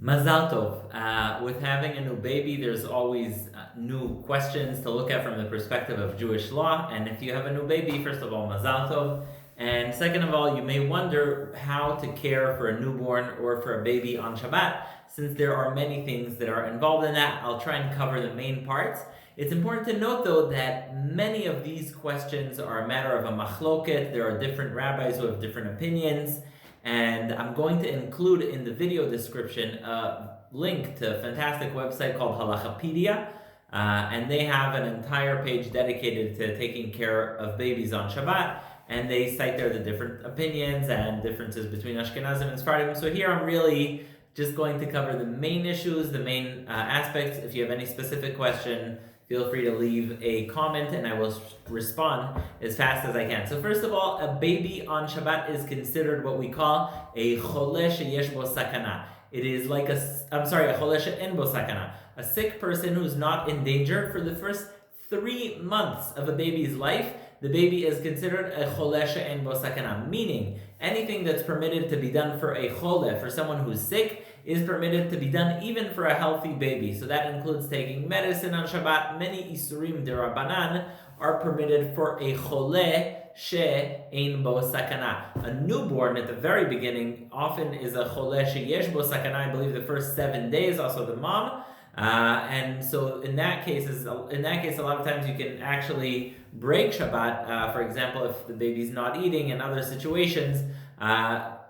Mazal tov. With having a new baby, there's always new questions to look at from the perspective of Jewish law. And if you have a new baby, first of all, mazal tov. And second of all, you may wonder how to care for a newborn or for a baby on Shabbat, since there are many things that are involved in that. I'll try and cover the main parts. It's important to note, though, that many of these questions are a matter of a machloket. There are different rabbis who have different opinions. And I'm going to include in the video description a link to a fantastic website called Halachapedia. And they have an entire page dedicated to taking care of babies on Shabbat. And they cite there the different opinions and differences between Ashkenazim and Sephardim. So here I'm really just going to cover the main issues, the main aspects. If you have any specific question, feel free to leave a comment and I will respond as fast as I can. So first of all, a baby on Shabbat is considered what we call a choleh sheyesh bo sakana. It is like a choleh she'en bo sakana. A sick person who's not in danger. For the first 3 months of a baby's life, the baby is considered a choleh she'en bo sakana, meaning anything that's permitted to be done for a choleh, for someone who's sick, is permitted to be done even for a healthy baby. So that includes taking medicine on Shabbat. Many isurim derabanan are permitted for a choleh she'ein bo sakana. A newborn at the very beginning often is a choleh sheyesh bo sakana. I believe the first 7 days, also the mom. And so in that case, a lot of times you can actually break Shabbat. For example, if the baby's not eating, in other situations.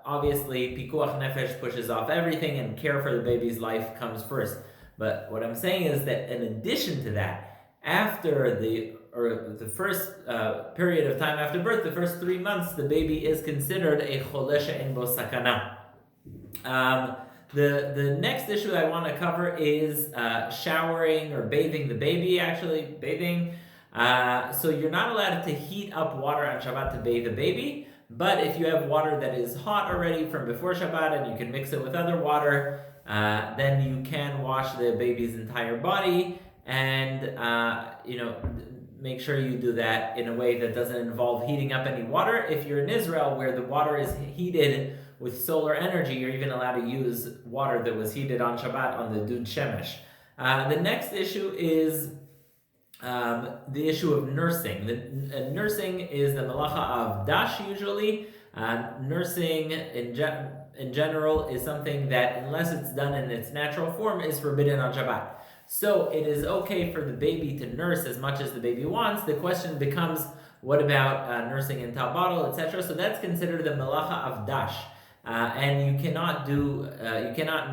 Obviously, pikuach nefesh pushes off everything, and care for the baby's life comes first. But what I'm saying is that in addition to that, after the first period of time after birth, the first 3 months, the baby is considered a choleh she'en bo sakana. The next issue I want to cover is showering or bathing the baby. Actually, bathing. So you're not allowed to heat up water on Shabbat to bathe the baby. But if you have water that is hot already from before Shabbat and you can mix it with other water, then you can wash the baby's entire body and make sure you do that in a way that doesn't involve heating up any water. If you're in Israel where the water is heated with solar energy, you're even allowed to use water that was heated on Shabbat on the Dud Shemesh. The next issue is the issue of nursing. Nursing is the malacha of dash usually. Nursing in general is something that, unless it's done in its natural form, is forbidden on Shabbat. So it is okay for the baby to nurse as much as the baby wants. The question becomes, what about nursing in top bottle, etc.? So that's considered the malacha of dash. And you cannot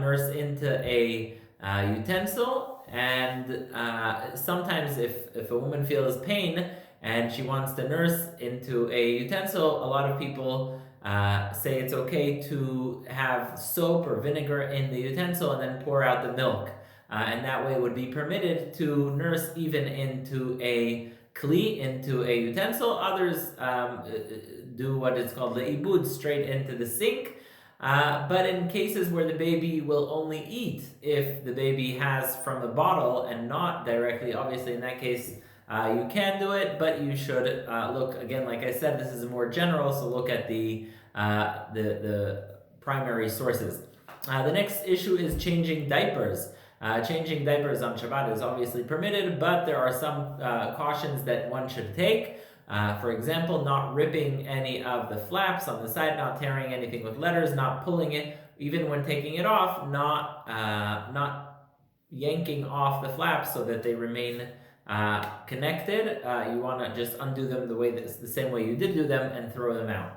nurse into a utensil. And sometimes if a woman feels pain and she wants to nurse into a utensil, a lot of people say it's okay to have soap or vinegar in the utensil and then pour out the milk. And that way it would be permitted to nurse even into a kli, into a utensil. Others do what is called the ibud, straight into the sink. But in cases where the baby will only eat if the baby has from the bottle and not directly, obviously in that case you can do it, but you should look, again, like I said, this is more general, so look at the primary sources. The next issue is changing diapers. Changing diapers on Shabbat is obviously permitted, but there are some cautions that one should take. For example, not ripping any of the flaps on the side, not tearing anything with letters, not pulling it, even when taking it off, not yanking off the flaps so that they remain connected. You want to just undo them the same way you did do them and throw them out,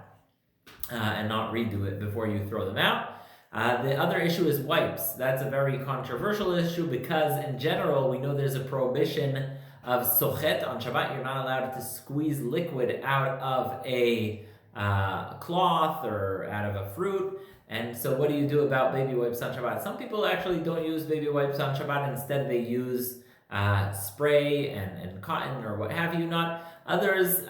and not redo it before you throw them out. The other issue is wipes. That's a very controversial issue because in general we know there's a prohibition of sochet on Shabbat. You're not allowed to squeeze liquid out of a cloth or out of a fruit. And so what do you do about baby wipes on Shabbat? Some people actually don't use baby wipes on Shabbat. Instead, they use spray and cotton or what have you not. Others,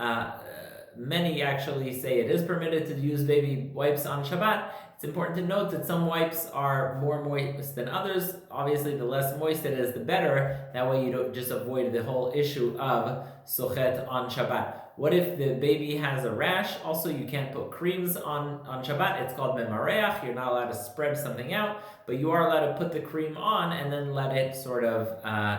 many actually say it is permitted to use baby wipes on Shabbat. It's important to note that some wipes are more moist than others. Obviously, the less moist it is, the better. That way you don't just avoid the whole issue of sochet on Shabbat. What if the baby has a rash? Also, you can't put creams on Shabbat. It's called memareach. You're not allowed to spread something out, but you are allowed to put the cream on and then let it sort of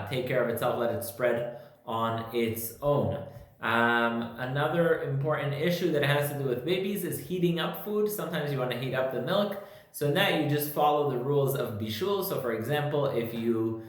take care of itself, let it spread on its own. Another important issue that has to do with babies is heating up food. Sometimes you want to heat up the milk. So now you just follow the rules of bishul. So for example, if you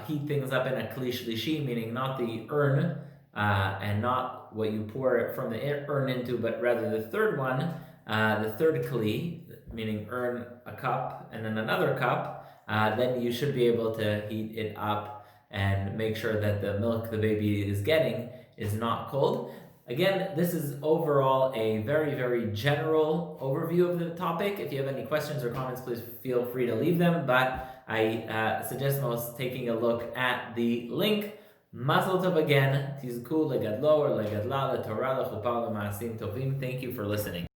heat things up in a kli shlishi, meaning not the urn and not what you pour it from the urn into, but rather the third one, the third kli, meaning urn, a cup, and then another cup, then you should be able to heat it up and make sure that the milk the baby is getting is not cold. Again, this is overall a very, very general overview of the topic. If you have any questions or comments, please feel free to leave them, but I suggest most taking a look at the link. Mazel tov again, tizku legadlo or legadla letorah lechupa lemaasim tovim. Thank you for listening.